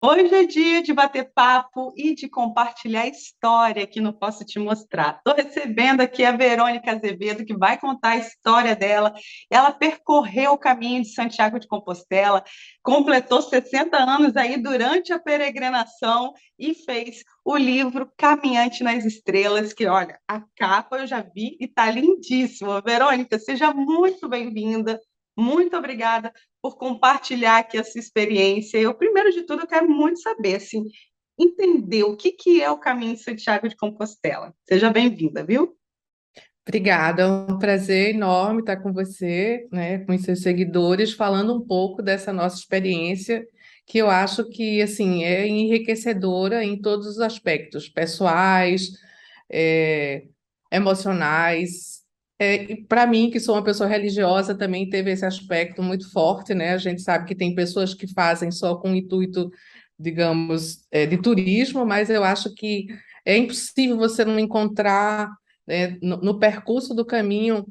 Hoje é dia de bater papo e de compartilhar história que não posso te mostrar. Estou recebendo aqui a Verônica Azevedo, que vai contar a história dela. Ela percorreu o caminho de Santiago de Compostela, completou 60 anos aí durante a peregrinação e fez o livro Caminhante nas Estrelas, que, olha, a capa eu já vi e está lindíssima. Verônica, seja muito bem-vinda. Muito obrigada por compartilhar aqui a sua experiência. Eu, primeiro de tudo, eu quero muito saber, assim, entender o que é o Caminho de Santiago de Compostela. Seja bem-vinda, viu? Obrigada, é um prazer enorme estar com você, né, com os seus seguidores, falando um pouco dessa nossa experiência, que eu acho que, assim, é enriquecedora em todos os aspectos, pessoais, é, emocionais. Para mim, que sou uma pessoa religiosa, também teve esse aspecto muito forte, né? A gente sabe que tem pessoas que fazem só com o intuito, digamos, de turismo, mas eu acho que é impossível você não encontrar, né, no percurso do caminho,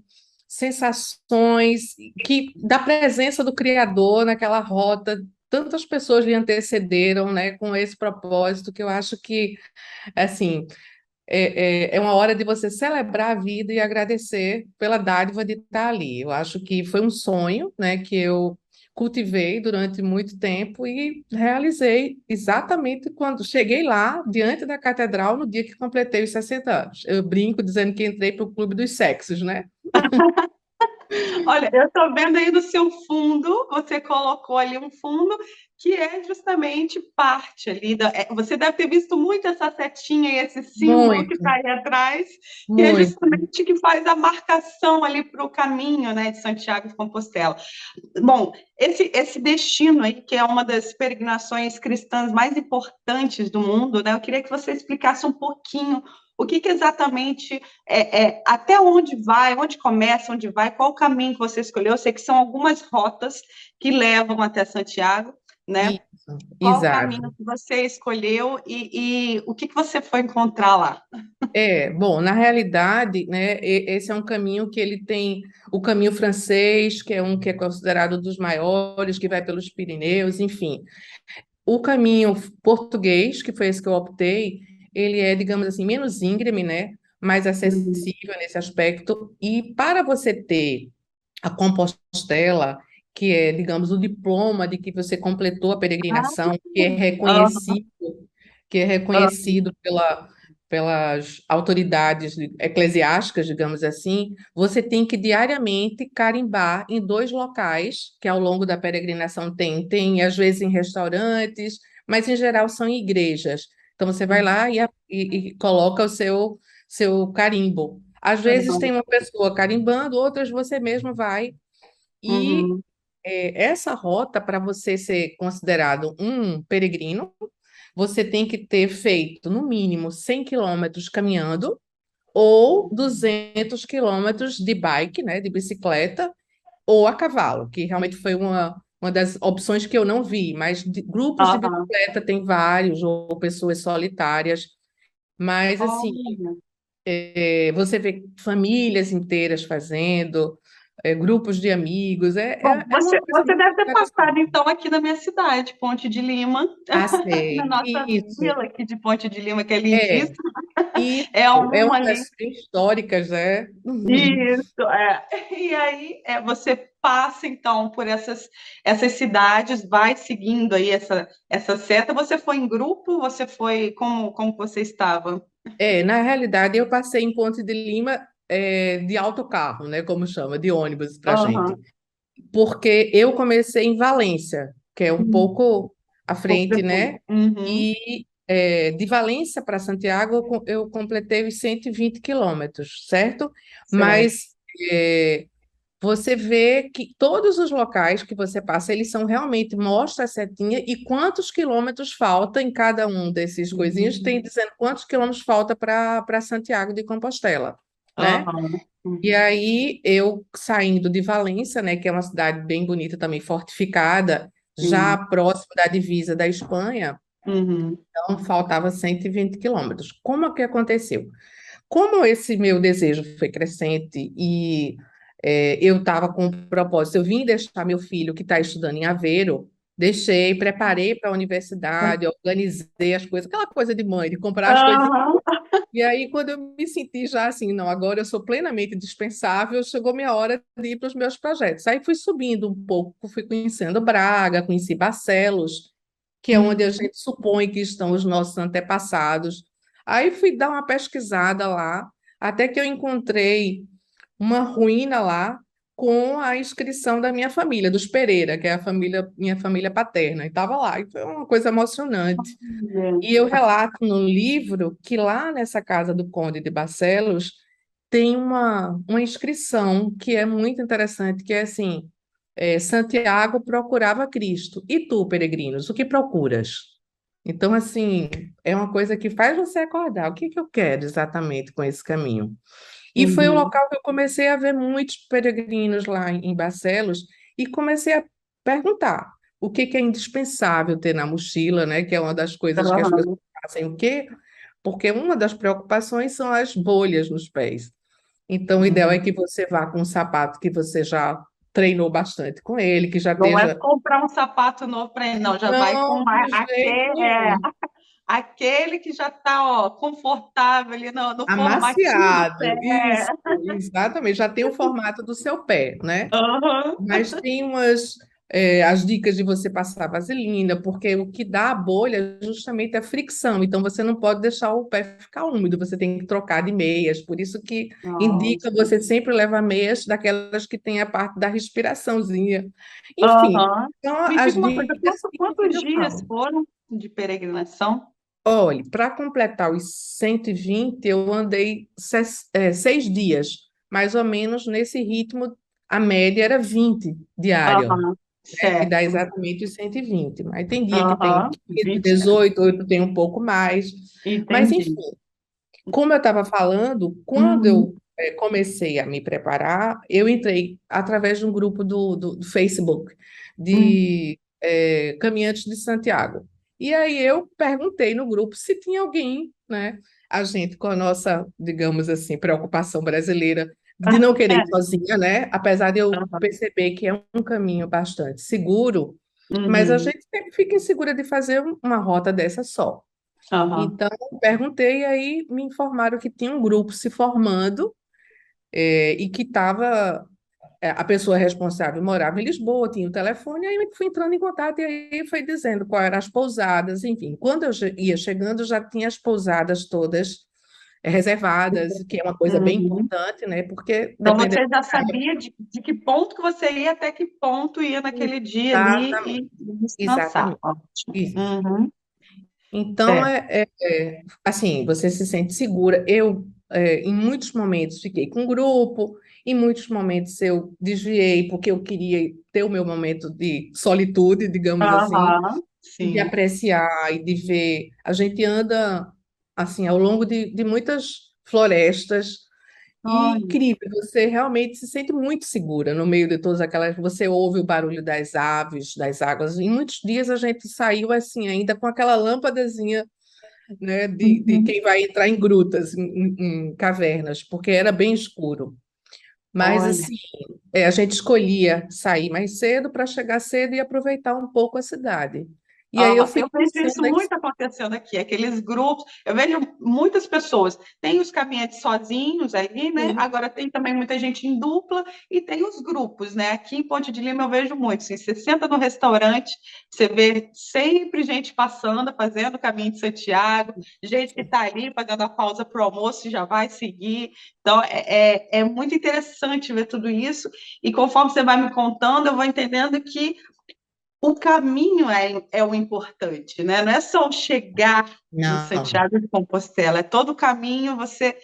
sensações que da presença do Criador naquela rota. Tantas pessoas lhe antecederam, né, com esse propósito, que eu acho que, assim, é uma hora de você celebrar a vida e agradecer pela dádiva de estar ali. Eu acho que foi um sonho, né, que eu cultivei durante muito tempo e realizei exatamente quando cheguei lá, diante da catedral, no dia que completei os 60 anos. Eu brinco dizendo que entrei para o clube dos sexos, né? Olha, eu estou vendo aí no seu fundo, você colocou ali um fundo que é justamente parte ali da. Você deve ter visto muito essa setinha e esse símbolo que está Muito, aí atrás, que é muito. justamente que faz a marcação ali para o caminho, né, de Santiago de Compostela. Bom, esse destino aí, que é uma das peregrinações cristãs mais importantes do mundo, né? Eu queria que você explicasse um pouquinho o que exatamente até onde vai, onde começa, onde vai, qual o caminho que você escolheu. Eu sei que são algumas rotas que levam até Santiago, né? Isso, Qual o exato. caminho que você escolheu e o que você foi encontrar lá? Bom, na realidade, né, esse é um caminho que ele tem o caminho francês, que é um que é considerado um dos maiores, que vai pelos Pirineus, enfim. O caminho português, que foi esse que eu optei, ele é, digamos assim, menos íngreme, né, mais Uhum. acessível nesse aspecto. E para você ter a Compostela, que é, digamos, o diploma de que você completou a Ah, peregrinação, aham, que é aham. reconhecido pelas autoridades eclesiásticas, digamos assim, você tem que diariamente carimbar em dois locais, que ao longo da peregrinação tem às vezes em restaurantes, mas em geral são em igrejas. Então você vai lá e coloca o seu carimbo. Às vezes tem uma pessoa carimbando, outras você mesmo vai. E Uhum. essa rota, para você ser considerado um peregrino, você tem que ter feito, no mínimo, 100 quilômetros caminhando ou 200 quilômetros de bike, né, de bicicleta, ou a cavalo, que realmente foi uma das opções que eu não vi, mas grupos de Aham. bicicleta tem vários, ou pessoas solitárias. Mas, assim, Olha. você vê famílias inteiras fazendo, grupos de amigos, Bom, é uma coisa você muito deve ter passado, interessante. então, aqui na minha cidade, Ponte de Lima, Ah, na sei, nossa isso, vila aqui de Ponte de Lima, que é é, lindíssima. isso, É é uma uma ali. das históricas, né? Isso, é. E aí você passa, então, por essas cidades, vai seguindo aí essa seta. Você foi em grupo? Você foi. Como você estava? Na realidade, eu passei em Ponte de Lima, de autocarro, né, como chama, de ônibus para gente, Aham. porque eu comecei em Valência, que é um Um pouco à pouco frente, depois. né? Uhum. E de Valência para Santiago eu completei os 120 quilômetros, certo? Certo. Mas você vê que todos os locais que você passa, eles são realmente, mostra a setinha e quantos quilômetros falta em cada um desses coisinhos, tem Uhum. dizendo quantos quilômetros falta para Santiago de Compostela, né? Aham. E Uhum. aí, eu saindo de Valência, né, que é uma cidade bem bonita também, fortificada, já Sim. próximo da divisa da Espanha, Uhum. então faltava 120 quilômetros. Como é que aconteceu? Como esse meu desejo foi crescente e eu estava com um propósito, eu vim deixar meu filho que está estudando em Aveiro, Deixei, preparei para a universidade, organizei as coisas, aquela coisa de mãe, de comprar as coisas. Aham. E aí, quando eu me senti já assim, não, agora eu sou plenamente dispensável, chegou minha hora de ir para os meus projetos. Aí fui subindo um pouco, fui conhecendo Braga, conheci Barcelos, que é onde a Uhum. gente supõe que estão os nossos antepassados. Aí fui dar uma pesquisada lá, até que eu encontrei uma ruína lá com a inscrição da minha família, dos Pereira, que é a família, minha família paterna, e estava lá, e foi uma coisa emocionante. E eu relato no livro que lá nessa casa do Conde de Barcelos tem uma inscrição que é muito interessante, que é assim, Santiago procurava Cristo. E tu, peregrinos, o que procuras? Então, assim, é uma coisa que faz você acordar. O que que eu quero exatamente com esse caminho? E foi o Uhum. local que eu comecei a ver muitos peregrinos lá em Barcelos e comecei a perguntar o que que é indispensável ter na mochila, né? Que é uma das coisas que as pessoas Aham. fazem o quê? Porque uma das preocupações são as bolhas nos pés. Então, o ideal é Uhum. que você vá com um sapato que você já treinou bastante com ele, que já Não é esteja. comprar um sapato novo para ele, não. Já vai com Não, de jeito nenhum. aquele que já está confortável ali no formatinho do Amaciado, pé. isso, exatamente. Já tem o formato do seu pé, né? Aham. Mas tem as dicas de você passar vaselina, porque o que dá a bolha é justamente a fricção. Então, você não pode deixar o pé ficar úmido, você tem que trocar de meias. Por isso que indica Nossa. você sempre levar meias daquelas que tem a parte da respiraçãozinha. Enfim, Aham. então Me diga as uma coisa, dicas que quantos eu dias falo. foram de peregrinação? Olhe, para completar os 120, eu andei 6 dias, mais ou menos nesse ritmo, a média era 20 diário, Aham, né, que dá certo. exatamente os 120. Mas tem dia que tem Aham, 15, 20, 18, outro tem um pouco mais. Mas, enfim, entendi. como eu estava falando, quando Uhum, eu comecei a me preparar, eu entrei através de um grupo do Facebook uhum. de caminhantes de Santiago. E aí eu perguntei no grupo se tinha alguém, né? A gente com a nossa, digamos assim, preocupação brasileira de não querer ir sozinha, né? Apesar de eu Aham, perceber que é um caminho bastante seguro, mas a uhum, gente sempre fica insegura de fazer uma rota dessa só. aham. Então, perguntei, e aí me informaram que tinha um grupo se formando, e que estava, a pessoa responsável morava em Lisboa, tinha o telefone, aí eu fui entrando em contato e aí foi dizendo quais eram as pousadas, enfim. Quando eu ia chegando, já tinha as pousadas todas reservadas, que é uma coisa bem Uhum. importante, né? Porque Então dependendo você já sabia de que ponto que você ia, até que ponto ia naquele dia ali Exatamente, e descansar. exatamente. Ótimo. Isso. Uhum, Então, certo. assim, você se sente segura. Eu, em muitos momentos, fiquei com o grupo, em muitos momentos eu desviei, porque eu queria ter o meu momento de solitude, digamos assim, Aham, e de sim. apreciar e de ver. A gente anda, assim, ao longo de muitas florestas, e Olha. incrível, você realmente se sente muito segura no meio de todas aquelas. Você ouve o barulho das aves, das águas. Em muitos dias a gente saiu assim, ainda com aquela lâmpadazinha, né, de Uhum. quem vai entrar em grutas, em cavernas, porque era bem escuro. Mas Olha. assim, a gente escolhia sair mais cedo para chegar cedo e aproveitar um pouco a cidade. E aí eu Aham. fui Eu vejo isso conhecendo muito acontecendo aqui, aqueles grupos. Eu vejo muitas pessoas. Tem os caminhantes sozinhos aí, né? sim, Agora tem também muita gente em dupla e tem os grupos, né? Aqui em Ponte de Lima eu vejo muito. Assim, você senta no restaurante, você vê sempre gente passando, fazendo o caminho de Santiago, gente que está ali fazendo a pausa para o almoço e já vai seguir. Então é muito interessante ver tudo isso. E conforme você vai me contando, eu vou entendendo que o caminho é o importante, né? Não é só o chegar em não, Santiago de Compostela, é todo o caminho. Você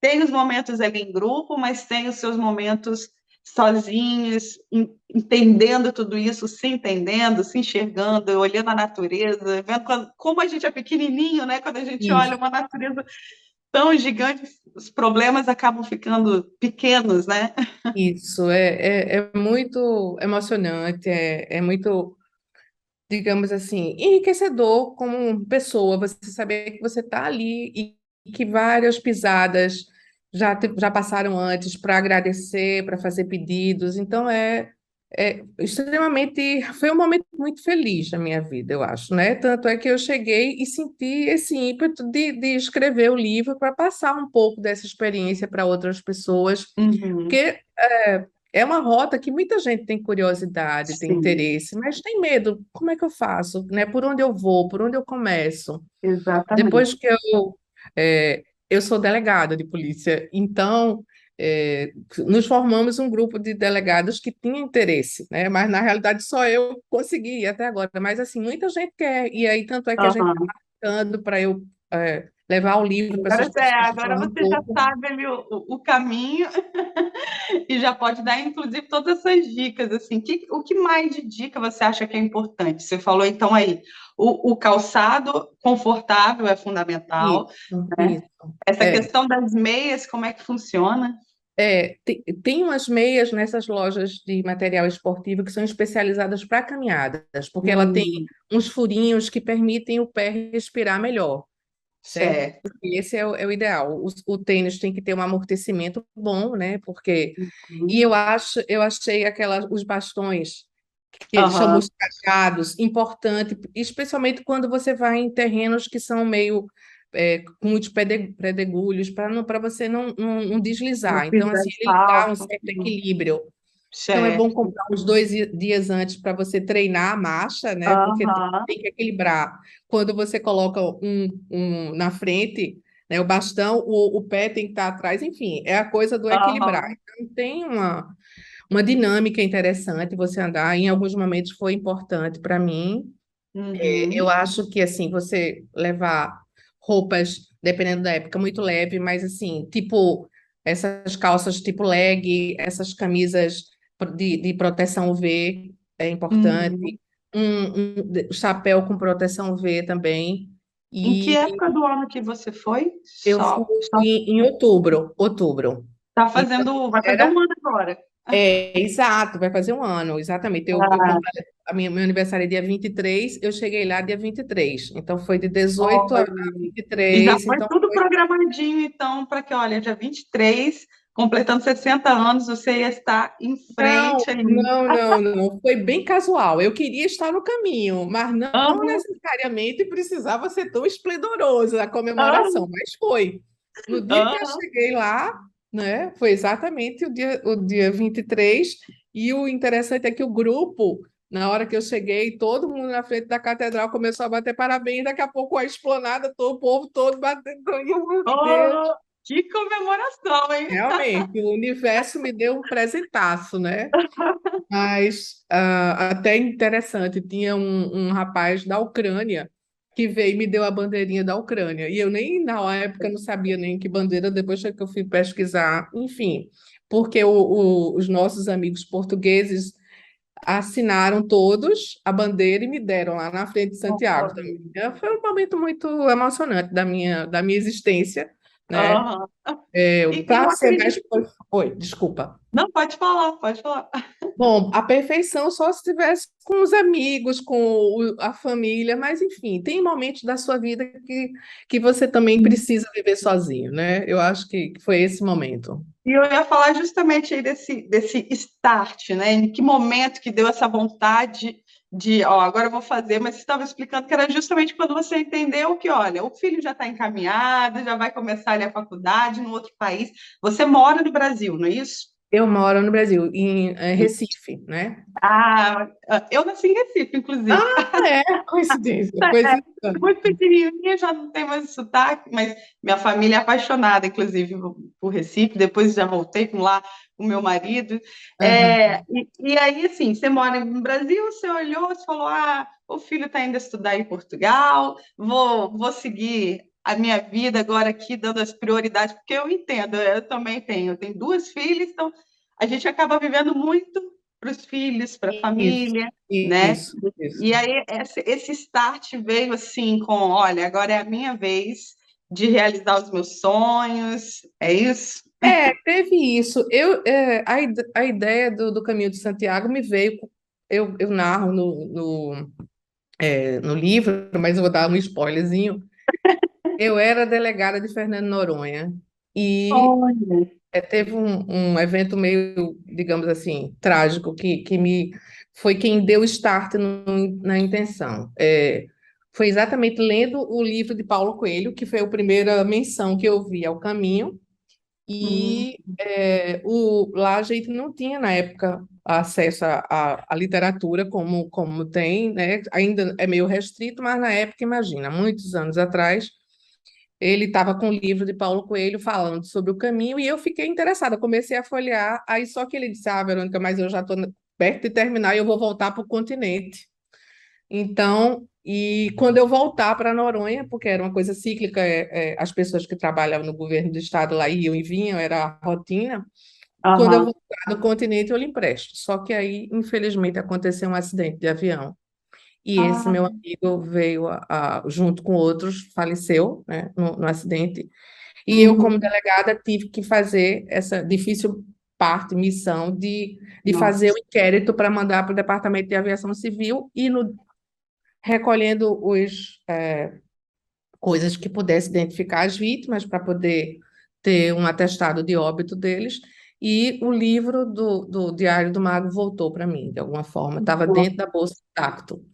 tem os momentos ali em grupo, mas tem os seus momentos sozinhos, entendendo tudo isso, se entendendo, se enxergando, olhando a natureza, vendo como a gente é pequenininho, né? Quando a gente olha isso. uma natureza tão gigante, os problemas acabam ficando pequenos, né? Isso é muito emocionante, é muito, digamos assim, enriquecedor como pessoa, você saber que você está ali e que várias pisadas já passaram antes para agradecer, para fazer pedidos. Então, extremamente, foi um momento muito feliz na minha vida, eu acho, né? Tanto é que eu cheguei e senti esse ímpeto de escrever o livro para passar um pouco dessa experiência para outras pessoas, Uhum. porque é uma rota que muita gente tem curiosidade, tem Sim, interesse, mas tem medo. Como é que eu faço, né? Por onde eu vou? Por onde eu começo? exatamente. Depois que eu sou delegada de polícia, então nos formamos um grupo de delegados que tinha interesse, né? Mas na realidade só eu consegui ir até agora. Mas assim, muita gente quer, e aí tanto é que a gente está Aham. marcando para eu levar o livro para essas pessoas Agora falar um você já pouco. sabe ali o caminho e já pode dar, inclusive, todas essas dicas, assim. O que mais de dica você acha que é importante? Você falou, então, aí, o calçado confortável é fundamental, Isso, né? isso. Essa questão das meias, como é que funciona? Tem umas meias nessas lojas de material esportivo que são especializadas para caminhadas, porque ela tem Hum, uns furinhos que permitem o pé respirar melhor, certo? certo. Porque esse é o ideal. O tênis tem que ter um amortecimento bom, né? Porque e Uhum. eu achei os bastões que eles chamam Aham, os cajados, importante, especialmente quando você vai em terrenos que são meio com muitos pedregulhos, para você não não deslizar. Então, precisa assim, de ele dá um salto. certo equilíbrio. Então, é bom Certo. comprar uns dias antes para você treinar a marcha, né? Porque Aham, tem que equilibrar. Quando você coloca na frente, né, o bastão, o pé tem que estar atrás, enfim, é a coisa do equilibrar. aham. Então, tem uma dinâmica interessante você andar. Em alguns momentos foi importante para mim. Eu Uhum. acho que assim, você levar roupas, dependendo da época, muito leve, mas assim, tipo essas calças tipo leg, essas camisas de proteção UV é importante. Uhum. Chapéu com proteção UV também. Em que E época do ano que você foi? eu fui Só em outubro, outubro. tá Então, fazendo, vai fazer era um ano agora. exato, vai fazer um ano, exatamente. Ah, Meu aniversário é dia 23, eu cheguei lá dia 23. Então foi de 18 a olha. E já 23, foi então tudo foi... programadinho, então, para que, olha, dia 23, completando 60 anos, você ia estar em Não, frente ali. não, não, não, foi bem casual. Eu queria estar no caminho, mas não Aham, necessariamente precisava ser tão esplendoroso a aham, comemoração, mas foi. No dia que eu aham. cheguei lá, né, foi exatamente o dia 23, e o interessante é que o grupo, na hora que eu cheguei, todo mundo na frente da catedral começou a bater parabéns, daqui a pouco a esplanada, todo o povo todo batendo, e eu, meu Deus. Oh, que comemoração, hein? Realmente, o universo me deu um presentaço, né? Mas até interessante, tinha um rapaz da Ucrânia que veio e me deu a bandeirinha da Ucrânia. E eu nem na época não sabia nem que bandeira, depois que eu fui pesquisar, enfim, porque os nossos amigos portugueses assinaram todos a bandeira e me deram lá na frente de Santiago também. Foi um momento muito emocionante da minha existência, né? Aham. E eu Para ser mais. acredito. Oi, desculpa. Não, pode falar, pode falar. Bom, a perfeição só se tivesse com os amigos, com a família, mas enfim, tem momentos da sua vida que você também precisa viver sozinho, né? Eu acho que foi esse momento. E eu ia falar justamente aí desse start, né? Em que momento que deu essa vontade de, ó, agora eu vou fazer, mas você estava explicando que era justamente quando você entendeu que, olha, o filho já está encaminhado, já vai começar ali a faculdade no outro país. Você mora no Brasil, não é isso? Eu moro no Brasil, em Recife, né? Ah, eu nasci em Recife, inclusive. Ah, é, coincidência, É, coincidência. muito pequenininha, já não tem mais sotaque, mas minha família é apaixonada, inclusive, por Recife. Depois já voltei com lá com meu marido. Aham. E aí, assim, você mora no Brasil, você olhou, você falou: ah, o filho está indo estudar em Portugal, vou seguir a minha vida agora aqui, dando as prioridades, porque eu entendo, eu também tenho duas filhas, então a gente acaba vivendo muito para os filhos, para a Isso, família, né? isso, isso. E aí esse start veio assim com, olha, agora é a minha vez de realizar os meus sonhos, é isso? Teve isso. A ideia do Caminho de Santiago me veio, eu narro no livro, mas eu vou dar um spoilerzinho. Eu era delegada de Fernando Noronha e Olha. teve um evento meio, digamos assim, trágico, foi quem deu o start na intenção. Foi exatamente lendo o livro de Paulo Coelho, que foi a primeira menção que eu vi ao caminho, Hum, e lá a gente não tinha, na época, acesso à literatura como tem, né? Ainda é meio restrito, mas na época, imagina, muitos anos atrás, ele estava com o livro de Paulo Coelho falando sobre o caminho e eu fiquei interessada, comecei a folhear, aí só que ele disse, Verônica, mas eu já estou perto de terminar e eu vou voltar para o continente. Então, e quando eu voltar para Noronha, porque era uma coisa cíclica, as pessoas que trabalhavam no governo do estado lá iam e vinham, era a rotina, quando eu aham. voltar no continente eu lhe empresto. Só que aí, infelizmente, aconteceu um acidente de avião. E esse Ah, meu amigo veio, junto com outros, faleceu, né, no acidente. E eu, como uhum. delegada, tive que fazer essa difícil missão de fazer o Nossa. inquérito para mandar para o Departamento de Aviação Civil e recolhendo coisas que pudesse identificar as vítimas para poder ter um atestado de óbito deles. E o livro do Diário do Mago voltou para mim, de alguma forma, estava dentro da bolsa intacto.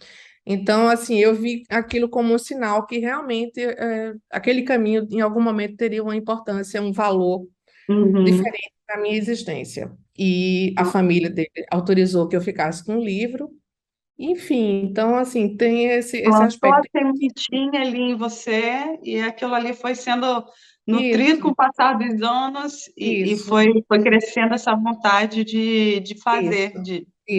Então, assim, eu vi aquilo como um sinal que realmente aquele caminho, em algum momento, teria uma importância, um valor Uhum. diferente para minha existência. E a família dele autorizou que eu ficasse com o livro. Enfim, então, assim, tem esse Plantou a aspecto. sementinha ali em você e aquilo ali foi sendo nutrido com Isso, o passar dos anos e isso, foi crescendo essa vontade de fazer isso,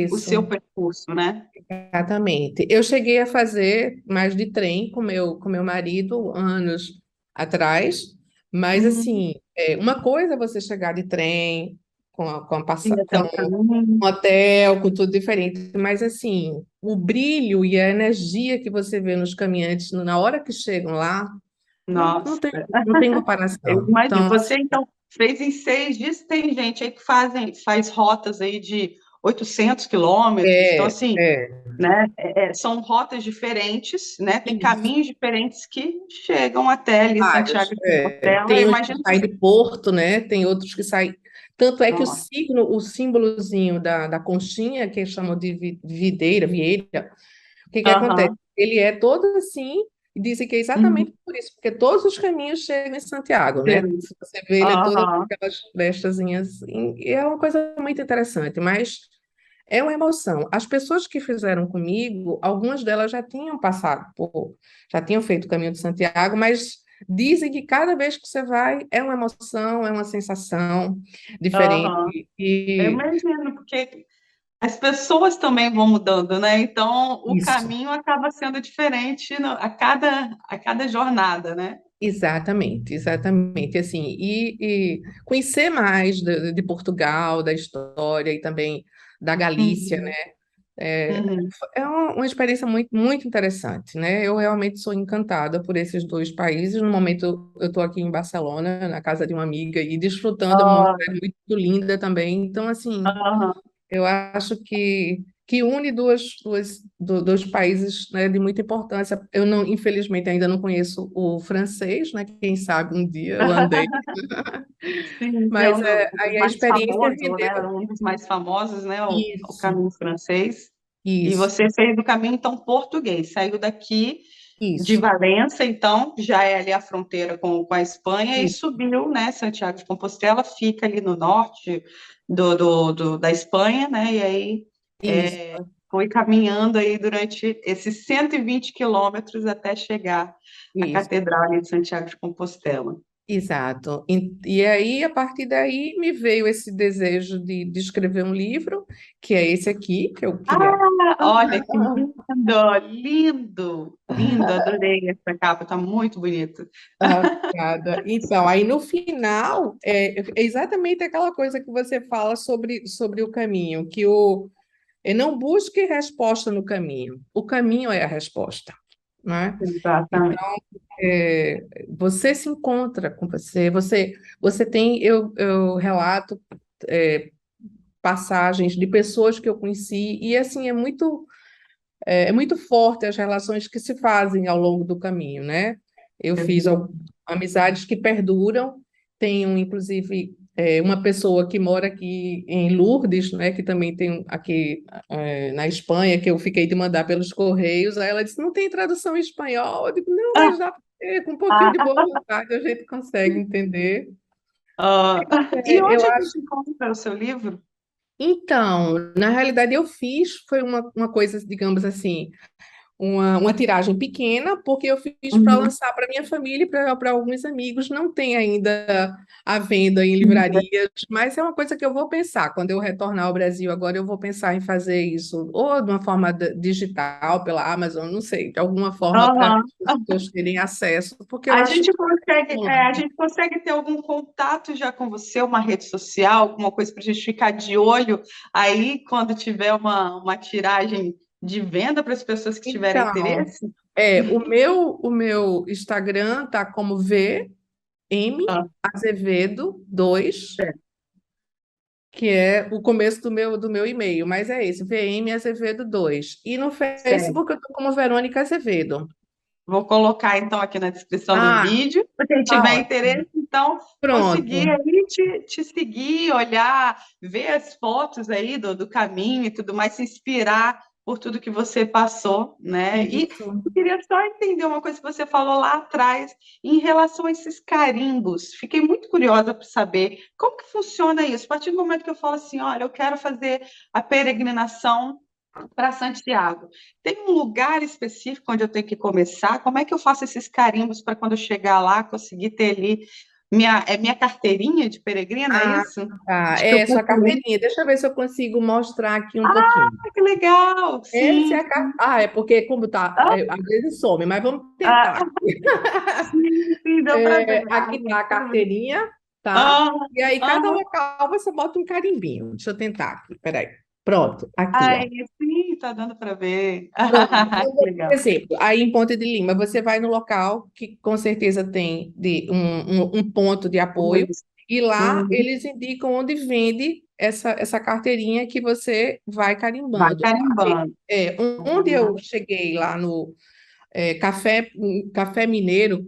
o seu isso. percurso, né? Exatamente. Eu cheguei a fazer mais de trem com meu marido anos atrás, mas Uhum. assim, uma coisa é você chegar de trem E até com o caminho. um hotel, com tudo diferente, mas assim, o brilho e a energia que você vê nos caminhantes na hora que chegam lá, não, Nossa, não tem eu comparação. imagino. Então, Você, então, fez em 6 dias, tem gente aí que faz rotas aí de 800 quilômetros. Então, é, assim, é né? São rotas diferentes, né? Tem isso. caminhos diferentes que chegam até ali Vários. Santiago de Compostela. Tem uns que Imagino que saem de Porto, né? Tem outros que saem. Tanto é que nossa, o símbolozinho da conchinha, que chamam de vieira, o que que acontece? aham, Ele é todo assim, e dizem que é uhum, exatamente por isso, porque todos os caminhos chegam em Santiago, né? sim, Se você vê, ele é todo com aham, aquelas frestazinhas, e é uma coisa muito interessante, mas é uma emoção. As pessoas que fizeram comigo, algumas delas já tinham feito o Caminho de Santiago, mas dizem que cada vez que você vai é uma emoção, é uma sensação diferente. aham. Eu E imagino, porque as pessoas também vão mudando, né? Então, o isso, caminho acaba sendo diferente a cada jornada, né? exatamente, exatamente. Assim, e conhecer mais de Portugal, da história e também da Galícia, Uhum, né? É, uhum. é uma experiência muito, muito interessante, né? Eu realmente sou encantada por esses dois países. No momento, eu estou aqui em Barcelona, na casa de uma amiga, e desfrutando, é uma Ah, cidade muito linda também. Então, assim, aham. eu acho que une dois países, né, de muita importância. Eu não, infelizmente, ainda não conheço o francês, né? Quem sabe um dia eu andei. Sim, que é Mas um dos aí a mais experiência famosos, me né? deu Um dos mais famosos, né? O isso, caminho francês. E isso, você fez o caminho, então, português. Saiu daqui de isso, Valença, então, já é ali a fronteira com a Espanha, e isso, subiu, né? Santiago de Compostela fica ali no norte da Espanha, né? E aí isso. foi caminhando aí durante esses 120 quilômetros até chegar à Isso. Catedral ali de Santiago de Compostela. Exato. E aí, a partir daí, me veio esse desejo de escrever um livro, que é esse aqui, que eu queria. Olha que lindo, lindo, lindo, adorei essa capa, tá muito bonito. Obrigada. Então, aí no final, é exatamente aquela coisa que você fala sobre o caminho, não busque resposta no caminho, o caminho é a resposta, né? Exatamente. Então, você se encontra com você tem, eu relato é, passagens de pessoas que eu conheci, e assim, é muito forte as relações que se fazem ao longo do caminho, né? Eu fiz amizades que perduram, tenho, inclusive, uma pessoa que mora aqui em Lourdes, né, que também tem aqui na Espanha, que eu fiquei de mandar pelos correios, aí ela disse, não tem tradução em espanhol? Eu digo, não, Ah, mas dá pra ter, com um pouquinho de ah, boa vontade a gente consegue entender. ah. E Eu onde a acho. gente encontra o seu livro? Então, na realidade, eu fiz, foi uma coisa, digamos assim, uma tiragem pequena, porque eu fiz para Uhum. lançar para minha família e para alguns amigos. Não tem ainda à venda em livrarias, mas é uma coisa que eu vou pensar. Quando eu retornar ao Brasil agora, eu vou pensar em fazer isso, ou de uma forma digital, pela Amazon, não sei, de alguma forma para Aham. as pessoas terem acesso, porque eu acho que A gente consegue ter algum contato já com você, uma rede social, alguma coisa para a gente ficar de olho aí quando tiver uma tiragem de venda para as pessoas que tiverem então, interesse? o meu Instagram tá como VM Ah, Azevedo 2, certo. que é o começo do meu e-mail, mas é esse, VM Azevedo 2. E no Certo. Facebook eu tô como Verônica Azevedo. Vou colocar então aqui na descrição do Ah, vídeo, para quem tá tiver ótimo. interesse, então conseguir Pronto. aí te seguir, olhar, ver as fotos aí do caminho e tudo mais, se inspirar por tudo que você passou, né? E Isso. eu queria só entender uma coisa que você falou lá atrás em relação a esses carimbos. Fiquei muito curiosa para saber como que funciona isso. A partir do momento que eu falo assim, olha, eu quero fazer a peregrinação para Santiago. Tem um lugar específico onde eu tenho que começar? Como é que eu faço esses carimbos para quando eu chegar lá conseguir ter ali minha carteirinha de peregrina, é Ah, isso? tá. Acho que eu É sua consegui. carteirinha. Deixa eu ver se eu consigo mostrar aqui um pouquinho. Ah, que legal! Essa é Sim. a Ah, é porque como tá, Ah, às vezes some, mas vamos ah, tentar. sim, sim, deu para ver. Ah, Aqui tá a quero ver. carteirinha, tá? Ah, E aí, cada ah, local você bota um carimbinho. Deixa eu tentar aqui, peraí. Pronto, aqui, ó. ai, sim, tá dando para ver. Pronto. Então, Que por legal. exemplo, aí em Ponte de Lima, você vai no local que com certeza tem um ponto de apoio, e lá Uhum. eles indicam onde vende essa carteirinha que você vai Vai carimbando. carimbando. Onde eu Uhum. cheguei lá no Café Mineiro,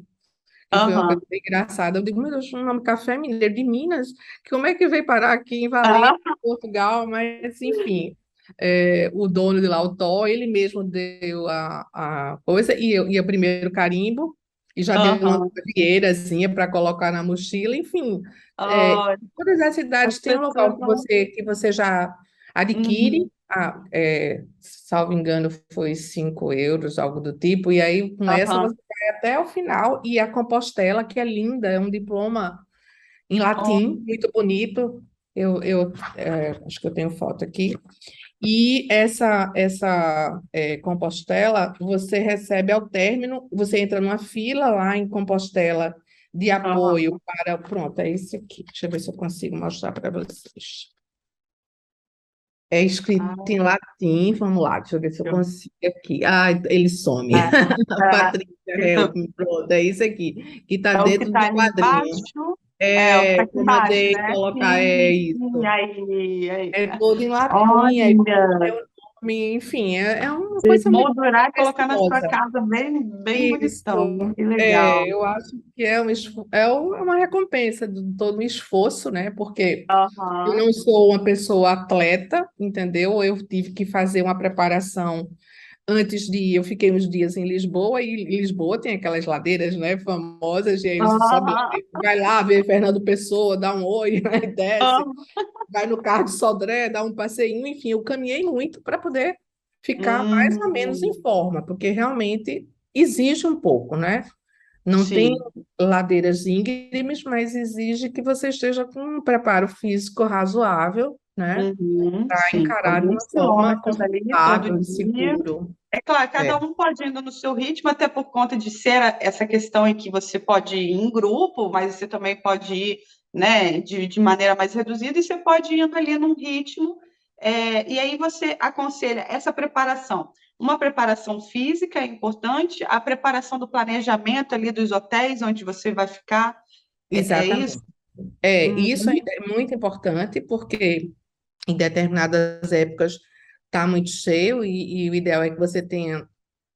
que foi uma coisa Aham. bem engraçada. Eu digo, meu Deus, o nome Café Mineiro de Minas, como é que veio parar aqui em Valência, Ah, Portugal? Mas, enfim, o dono de lá, o Tó, ele mesmo deu a coisa, e o primeiro carimbo, e já deu uma aham. vieirazinha para colocar na mochila, enfim. é, Olha, Todas as as cidades têm um local pessoas que vão. você já adquire, Uhum. salvo engano, foi 5 euros, algo do tipo, e aí com essa Aham. você até o final, e a Compostela, que é linda, é um diploma em latim, muito bonito. Acho que eu tenho foto aqui. E essa Compostela, você recebe ao término, você entra numa fila lá em Compostela de Aham. apoio para. Pronto, é esse aqui. Deixa eu ver se eu consigo mostrar para vocês. É escrito Ah, em latim, vamos lá, deixa eu ver se eu eu- consigo aqui. Ah, ele some. é, A é, Patrícia, isso pronto, é isso aqui, que está é o que dentro está do ali quadrinho. embaixo. É o que está aqui Eu embaixo, mandei né? colocar, é Sim, isso. aí. É todo em latim, aí Olha, é o nome, enfim, é uma você coisa muito moldurar e colocar na sua preciosa. casa bem, bem Isso, bonitão. Que legal. eu acho que uma recompensa de todo o esforço, né? Porque eu Aham. não sou uma pessoa atleta, entendeu? Eu tive que fazer uma preparação antes de ir. Eu fiquei uns dias em Lisboa, e Lisboa tem aquelas ladeiras, né, famosas, e aí você sobe, Aham. vai lá ver Fernando Pessoa, dá um oi, né, desce, Aham. vai no Carro de Sodré, dá um passeinho, enfim, eu caminhei muito para poder ficar mais ou menos em Hum, forma, porque realmente exige um pouco, né? Não tem sim. ladeiras íngremes, mas exige que você esteja com um preparo físico razoável, né? Uhum, Para sim, encarar de alguns uma forma quilômetros ali todo confortável e dia. seguro. É claro, É, cada um pode ir indo no seu ritmo, até por conta de ser essa questão em que você pode ir em grupo, mas você também pode ir, né, de maneira mais reduzida, e você pode ir indo ali num ritmo. E aí você aconselha essa preparação. Uma preparação física é importante, a preparação do planejamento ali dos hotéis onde você vai ficar, é isso? exatamente. Isso Uhum. ainda é muito importante, porque em determinadas épocas está muito cheio, e o ideal é que você tenha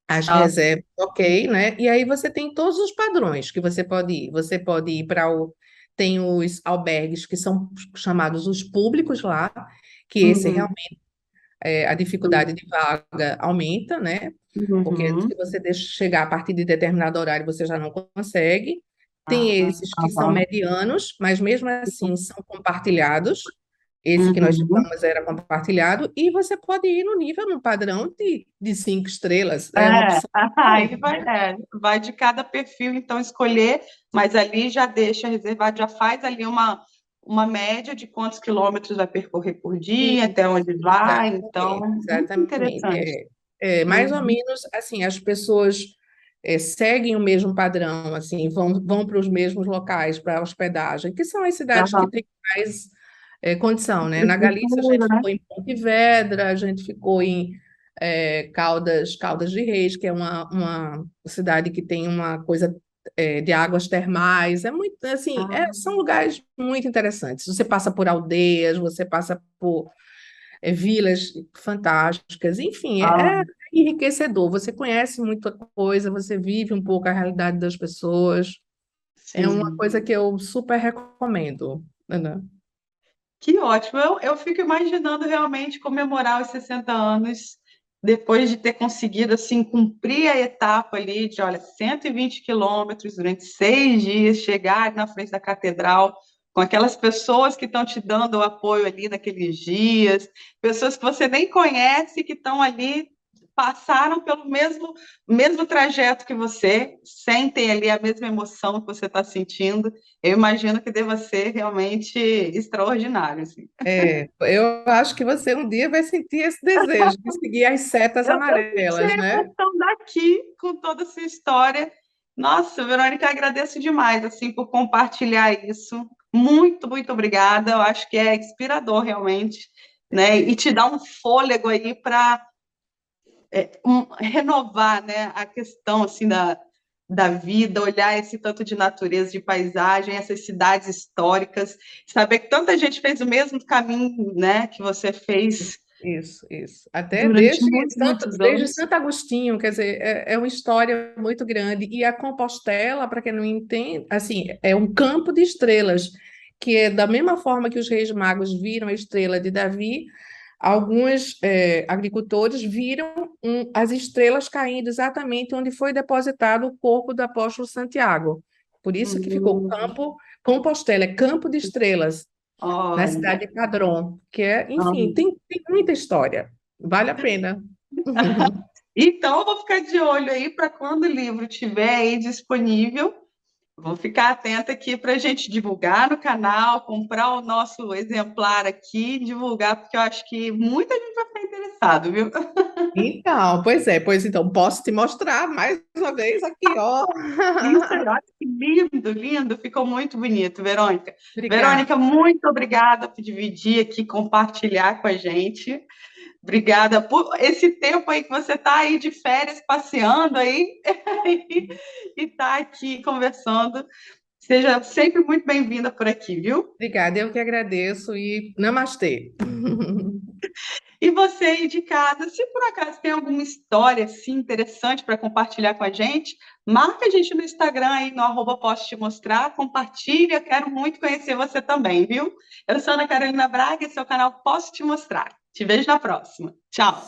as Ah, reservas, ok, né? E aí você tem todos os padrões que você pode ir. Você pode ir para o tem os albergues que são chamados os públicos lá, que esse Uhum. realmente a dificuldade de vaga aumenta, né? Porque se Uhum. você deixa chegar a partir de determinado horário, você já não consegue. Tem Ah, esses que são aham. medianos, mas mesmo assim são compartilhados. Esse que nós Uhum. ficamos era compartilhado, e você pode ir no nível, no padrão de 5 estrelas. É uma É, opção aí também, vai, né? vai de cada perfil, então, escolher, mas ali já deixa reservado, já faz ali uma média de quantos quilômetros vai percorrer por dia, até onde vai, então, Exatamente, muito exatamente. interessante. Mais ou Uhum. menos assim, as pessoas seguem o mesmo padrão, assim, vão para os mesmos locais para hospedagem, que são as cidades que Aham. têm mais condição, né? Na Galícia a gente Infraestrutura, né? ficou em Pontevedra, a gente ficou em Caldas de Reis, que é uma cidade que tem uma coisa de águas termais. É muito, assim, Ah, são lugares muito interessantes. Você passa por aldeias, você passa por vilas fantásticas, enfim, ah, é enriquecedor. Você conhece muita coisa, você vive um pouco a realidade das pessoas. É uma sim. coisa que eu super recomendo, Ana. Que ótimo. Eu fico imaginando realmente comemorar os 60 anos depois de ter conseguido assim cumprir a etapa ali de, olha, 120 quilômetros durante 6 dias, chegar na frente da catedral com aquelas pessoas que estão te dando o apoio ali naqueles dias, pessoas que você nem conhece que estão ali, passaram pelo mesmo trajeto que você, sentem ali a mesma emoção que você está sentindo. Eu imagino que deva ser realmente extraordinário, assim. Eu acho que você um dia vai sentir esse desejo de seguir as setas Eu senti a amarelas, né? emoção daqui com toda essa história. Nossa, Verônica, agradeço demais assim por compartilhar isso. Muito, muito obrigada. Eu acho que é inspirador realmente, né? E te dá um fôlego aí para renovar, né, a questão assim da vida, olhar esse tanto de natureza, de paisagem, essas cidades históricas, saber que tanta gente fez o mesmo caminho, né, que você fez Isso. Até durante muitos, muitos desde anos. Santo Agostinho, quer dizer, é uma história muito grande. E a Compostela, para quem não entende, assim, é um campo de estrelas, que é da mesma forma que os Reis Magos viram a estrela de Davi, alguns agricultores viram as estrelas caindo exatamente onde foi depositado o corpo do apóstolo Santiago. Por isso que ficou Hum, Campo Compostela, é campo de estrelas na olha, cidade de Padrón, que enfim, olha. tem muita história. Vale a pena. Então, eu vou ficar de olho aí para quando o livro estiver aí disponível. Vou ficar atenta aqui para a gente divulgar no canal, comprar o nosso exemplar aqui, divulgar, porque eu acho que muita gente vai ficar interessado, viu? Então, pois então, posso te mostrar mais uma vez aqui, ó. Isso aí, olha que lindo, lindo, ficou muito bonito, Verônica. Obrigada. Verônica, muito obrigada por dividir aqui, compartilhar com a gente. Obrigada por esse tempo aí que você está aí de férias, passeando aí e está aqui conversando. Seja sempre muito bem-vinda por aqui, viu? Obrigada, eu que agradeço e namastê. E você aí de casa, se por acaso tem alguma história assim interessante para compartilhar com a gente, marca a gente no Instagram aí no @posso te mostrar, compartilha, quero muito conhecer você também, viu? Eu sou Ana Carolina Braga, esse é o canal Posso Te Mostrar. Te vejo na próxima. Tchau.